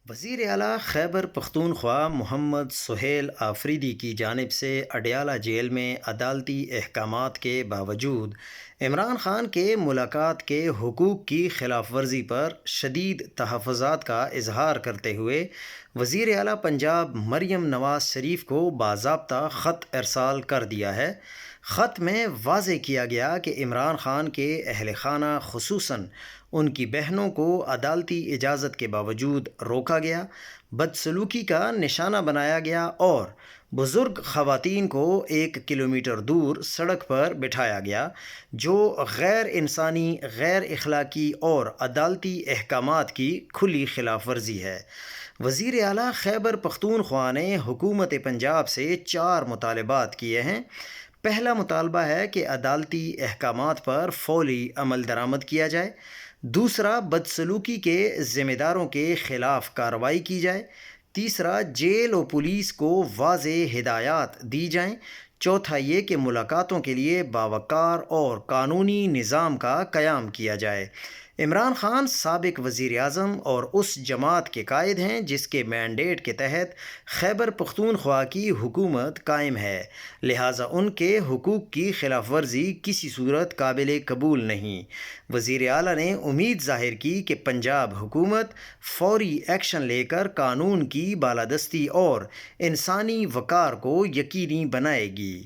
وزیر اعلیٰ خیبر پختونخوا محمد سہیل آفریدی کی جانب سے اڈیالہ جیل میں عدالتی احکامات کے باوجود عمران خان کے ملاقات کے حقوق کی خلاف ورزی پر شدید تحفظات کا اظہار کرتے ہوئے وزیر اعلیٰ پنجاب مریم نواز شریف کو باضابطہ خط ارسال کر دیا ہے۔ خط میں واضح کیا گیا کہ عمران خان کے اہل خانہ خصوصاً ان کی بہنوں کو عدالتی اجازت کے باوجود روکا گیا، بدسلوکی کا نشانہ بنایا گیا اور بزرگ خواتین کو 1 کلومیٹر دور سڑک پر بٹھایا گیا، جو غیر انسانی، غیر اخلاقی اور عدالتی احکامات کی کھلی خلاف ورزی ہے۔ وزیر اعلیٰ خیبر پختونخوا نے حکومت پنجاب سے 4 مطالبات کیے ہیں۔ پہلا مطالبہ ہے کہ عدالتی احکامات پر فوری عمل درآمد کیا جائے۔ دوسرا، بدسلوکی کے ذمہ داروں کے خلاف کارروائی کی جائے۔ تیسرا، جیل و پولیس کو واضح ہدایات دی جائیں۔ چوتھا یہ کہ ملاقاتوں کے لیے باوقار اور قانونی نظام کا قیام کیا جائے۔ عمران خان سابق وزیر اعظم اور اس جماعت کے قائد ہیں جس کے مینڈیٹ کے تحت خیبر پختونخوا کی حکومت قائم ہے، لہٰذا ان کے حقوق کی خلاف ورزی کسی صورت قابل قبول نہیں۔ وزیر اعلیٰ نے امید ظاہر کی کہ پنجاب حکومت فوری ایکشن لے کر قانون کی بالادستی اور انسانی وقار کو یقینی بنائے گی۔